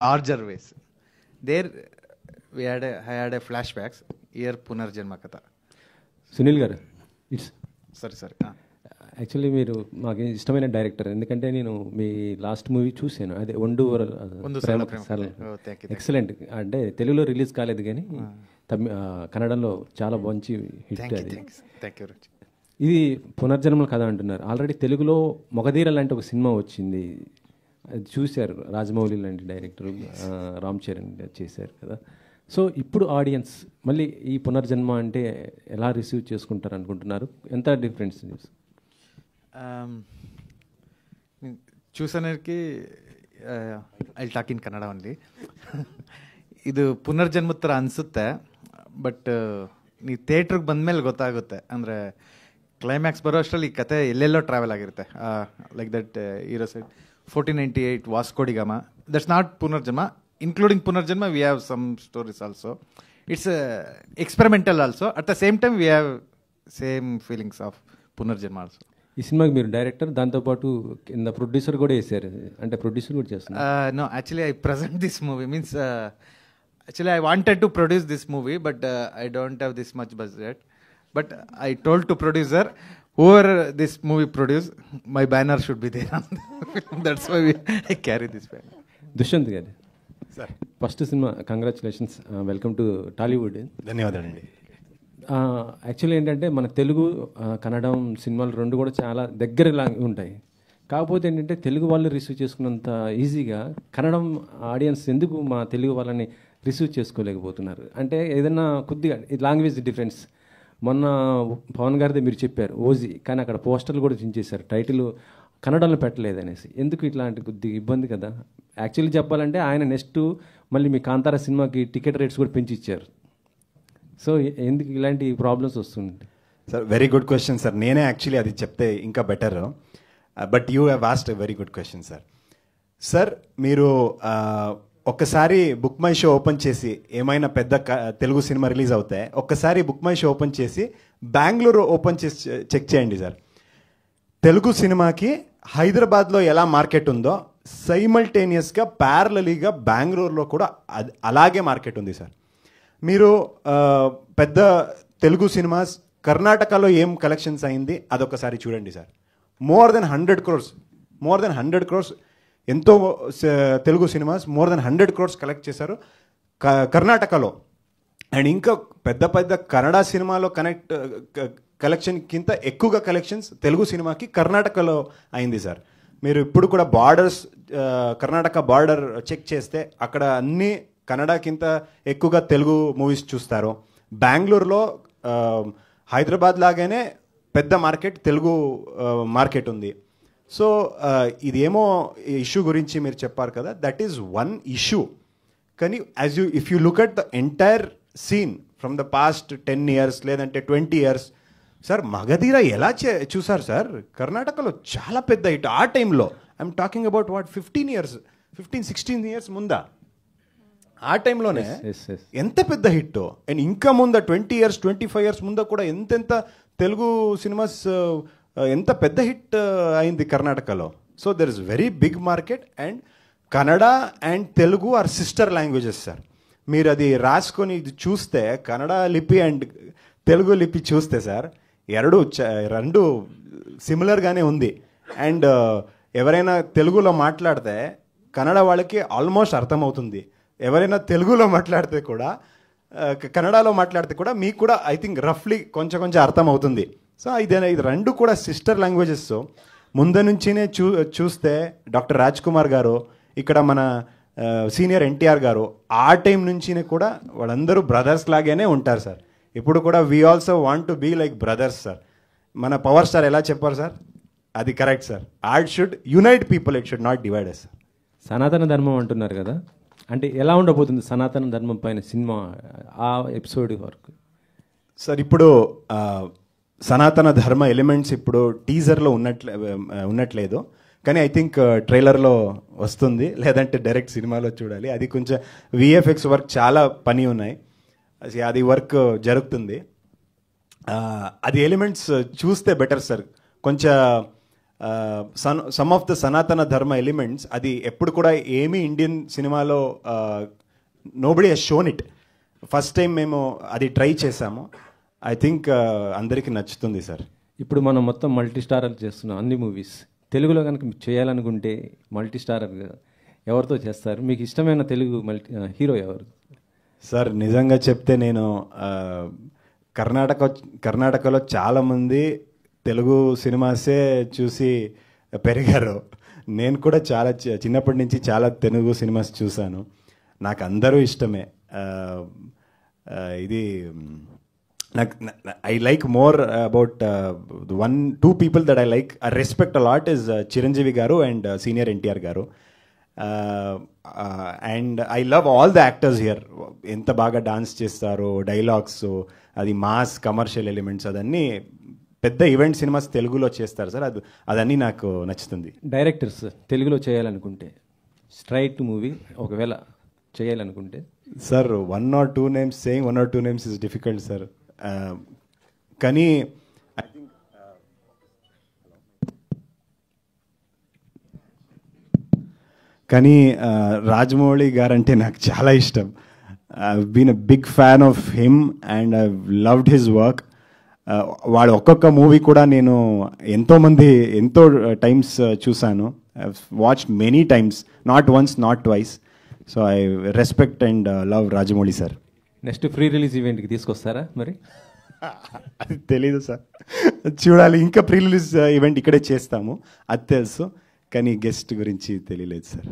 larger ways. There I had a flashbacks. Here Punarjanma Katha. Sunil గారు, it's Sorry. Actually మీరు మాకు ఇష్టమైన director. ఎందుకంటే నేను మీ లాస్ట్ మూవీ చూశాను, అదే ఒండు ఎక్సలెంట్. అంటే తెలుగులో రిలీజ్ కాలేదు కానీ కన్నడంలో చాలా మంచి హిట్ అది. ఇది పునర్జన్మల కథ అంటున్నారు. ఆల్రెడీ తెలుగులో మొగధీర లాంటి ఒక సినిమా వచ్చింది, అది చూశారు. రాజమౌళి లాంటి డైరెక్టర్ రామ్ చరణ్ చేశారు కదా. సో ఇప్పుడు ఆడియన్స్ మళ్ళీ ఈ పునర్జన్మ అంటే ఎలా రిసీవ్ చేసుకుంటారు అనుకుంటున్నారు? ఎంత డిఫరెన్స్? చూసానికి I talk in Kannada only. ಇದು ಪುನರ್ಜನ್ಮ ಥರ ಅನಿಸುತ್ತೆ, ಬಟ್ ನೀವು ಥಿಯೇಟ್ರಿಗೆ ಬಂದಮೇಲೆ ಗೊತ್ತಾಗುತ್ತೆ. ಅಂದರೆ ಕ್ಲೈಮ್ಯಾಕ್ಸ್ ಬರೋ ಅಷ್ಟರಲ್ಲಿ ಈ ಕತೆ ಎಲ್ಲೆಲ್ಲೋ ಟ್ರಾವೆಲ್ ಆಗಿರುತ್ತೆ. Like that hero side 1498 Vasco D gamma, that's not Punarjanma. Including Punarjanma, we have some stories also. It's experimental also. At the same time, we have same feelings of Punarjanma also. ఈ సినిమాకి మీరు director, దాంతోపాటు కింద producer కూడా వేసారు. అంటే producer కూడా చేస్తున్నారు? No, actually I present this movie. Means actually I wanted to produce this movie, but I don't have this much budget. But I told to producer, whoever this movie produce, my banner should be there. That's why I carry this banner. Dushyant గారు, first cinema congratulations, welcome to Tollywood. ధన్యవాదాలండి. Actually ఏంటంటే మన తెలుగు కన్నడం సినిమాలు రెండు కూడా చాలా దగ్గరలా ఉంటాయి. కాకపోతే ఏంటంటే తెలుగు వాళ్ళు రిసీవ్ చేసుకున్నంత ఈజీగా కన్నడం ఆడియన్స్ ఎందుకు మా తెలుగు వాళ్ళని రిసీవ్ చేసుకోలేకపోతున్నారు అంటే ఏదైనా కొద్దిగా లాంగ్వేజ్ డిఫరెన్స్. మొన్న పవన్ గారిదే మీరు చెప్పారు ఓజీ, కానీ అక్కడ పోస్టర్లు కూడా చించేశారు, టైటిల్ కన్నడంలో పెట్టలేదనేసి. ఎందుకు ఇట్లాంటి కొద్దిగా ఇబ్బంది కదా? యాక్చువల్లీ చెప్పాలంటే ఆయన నెక్స్ట్ మళ్ళీ మీ కాంతారా సినిమాకి టికెట్ రేట్స్ కూడా పెంచి ఇచ్చారు. సో ఎందుకు ఇలాంటి ప్రాబ్లమ్స్ వస్తుంది? Sir very good question sir. నేనే యాక్చువల్లీ అది చెప్తే ఇంకా better, but you have asked a very good question sir. Sir మీరు ఒక్కసారి బుక్ మై షో ఓపెన్ చేసి, ఏమైనా పెద్ద తెలుగు సినిమా రిలీజ్ అవుతాయి, ఒక్కసారి బుక్ మై షో ఓపెన్ చేసి బెంగళూరు ఓపెన్ చేసి చెక్ చేయండి సార్. తెలుగు సినిమాకి హైదరాబాద్లో ఎలా మార్కెట్ ఉందో సైమల్టేనియస్గా ప్యారలలీగా బెంగళూరులో కూడా అలాగే మార్కెట్ ఉంది సార్. మీరు పెద్ద తెలుగు సినిమాస్ కర్ణాటకలో ఏం కలెక్షన్స్ అయింది అదొకసారి చూడండి సార్. మోర్ దెన్ 100 crores ఎంతో Telugu cinemas more than 100 crores collect చేశారు కర్ణాటకలో. అండ్ ఇంకా పెద్ద కన్నడ సినిమాలో కలెక్షన్ కింద ఎక్కువగా కలెక్షన్స్ తెలుగు సినిమాకి కర్ణాటకలో అయింది సార్. మీరు ఇప్పుడు కూడా బార్డర్స్ కర్ణాటక బార్డర్ చెక్ చేస్తే అక్కడ అన్ని కన్నడకింత ఎక్కువగా తెలుగు మూవీస్ చూస్తారు. బెంగళూరులో హైదరాబాద్ లాగానే పెద్ద మార్కెట్ తెలుగు మార్కెట్ ఉంది. సో ఇదేమో ఇష్యూ గురించి మీరు చెప్పారు కదా, దట్ ఈస్ వన్ ఇష్యూ. కానీ if you look at the entire scene from the past 10 years లేదంటే 20 years, సార్ మగధీర ఎలా చూసారు సార్? కర్ణాటకలో చాలా పెద్ద హిట్ ఆ టైంలో. ఐఎమ్ టాకింగ్ అబౌట్ 15-16 years ముందా, ఆ టైంలోనే ఎంత పెద్ద హిట్. అండ్ ఇంకా ముందా 20 years 25 years ముందా కూడా ఎంతెంత తెలుగు సినిమాస్ ఎంత పెద్ద హిట్ అయింది కర్ణాటకలో. So there is very big market. And Kannada and Telugu are sister languages sir. మీరు అది రాసుకొని ఇది చూస్తే కన్నడ లిపి అండ్ తెలుగు లిపి చూస్తే సార్ రెండు సిమిలర్గానే ఉంది. అండ్ ఎవరైనా తెలుగులో మాట్లాడితే కన్నడ వాళ్ళకి ఆల్మోస్ట్ అర్థమవుతుంది. ఎవరైనా తెలుగులో మాట్లాడితే కూడా కన్నడలో మాట్లాడితే కూడా మీకు కూడా ఐ థింక్ రఫ్లీ కొంచెం అర్థమవుతుంది. సో ఇది రెండు కూడా సిస్టర్ లాంగ్వేజెస్. ముందు నుంచినే చూస్తే డాక్టర్ రాజ్ కుమార్ గారు, ఇక్కడ మన సీనియర్ ఎన్టీఆర్ గారు, ఆ టైం నుంచినే కూడా వాళ్ళందరూ బ్రదర్స్ లాగానే ఉంటారు సార్. ఇప్పుడు కూడా we also want to be like brothers sir. మన పవర్ స్టార్ ఎలా చెప్పారు సార్, అది correct sir. Art should unite people, it should not divide us sir. సనాతన ధర్మం అంటున్నారు కదా, అంటే ఎలా ఉండబోతుంది సనాతన ధర్మం పైన సినిమా ఆ ఎపిసోడ్ వరకు? సార్ ఇప్పుడు సనాతన ధర్మ ఎలిమెంట్స్ ఇప్పుడు టీజర్లో ఉన్నట్లేదు, కానీ ఐ థింక్ ట్రైలర్లో వస్తుంది, లేదంటే డైరెక్ట్ సినిమాలో చూడాలి. అది కొంచెం విఎఫ్ఎక్స్ వర్క్ చాలా పని ఉన్నాయి, అది వర్క్ జరుగుతుంది. అది ఎలిమెంట్స్ చూస్తే బెటర్ సార్. కొంచెం some of the Sanatana Dharma elements అది ఎప్పుడు కూడా ఏమీ ఇండియన్ సినిమాలో nobody has shown it. First time మేము అది ట్రై చేసాము. ఐ థింక్ అందరికీ నచ్చుతుంది సార్. ఇప్పుడు మనం మొత్తం మల్టీ స్టారర్ చేస్తున్నాం అన్ని మూవీస్. తెలుగులో కనుక చేయాలనుకుంటే మల్టీ స్టారర్ ఎవరితో చేస్తారు? మీకు ఇష్టమైన తెలుగు హీరో ఎవరు? సార్ నిజంగా చెప్తే నేను కర్ణాటకలో చాలామంది తెలుగు సినిమాసే చూసి పెరిగారు. నేను కూడా చాలా చిన్నప్పటి నుంచి చాలా తెలుగు సినిమాస్ చూశాను. నాకు అందరూ ఇష్టమే. ఇది నాకు I like more about 1-2 people that I like respect a lot is Chiranjeevi గారు అండ్ సీనియర్ ఎన్టీఆర్ గారు. And I love all the actors here. ఎంత బాగా డాన్స్ చేస్తారో, డైలాగ్స్, అది మాస్ కమర్షియల్ ఎలిమెంట్స్, అదన్నీ పెద్ద ఈవెంట్ సినిమాస్ తెలుగులో చేస్తారు సార్. అదన్నీ నాకు నచ్చుతుంది. డైరెక్టర్స్ తెలుగులో చేయాలనుకుంటే స్ట్రైట్ మూవీ ఒకవేళ చేయాలనుకుంటే sir 1 or 2 names, saying 1 or 2 names is difficult sir. కానీ రాజమౌళి గారంటే నాకు చాలా ఇష్టం. I been a big fan of him and I loved his work. వాడు ఒక్కొక్క మూవీ కూడా నేను ఎంతో టైమ్స్ చూశాను. I watched many times, not once not twice. So I respect and love Rajamouli sir. Next pre release ఈవెంట్కి తీసుకొస్తారా మరి? అది తెలీదు సార్, చూడాలి. ఇంకా ప్రీ రిలీజ్ ఈవెంట్ ఇక్కడే చేస్తాము, అది తెలుసు. కానీ గెస్ట్ గురించి తెలియలేదు సార్.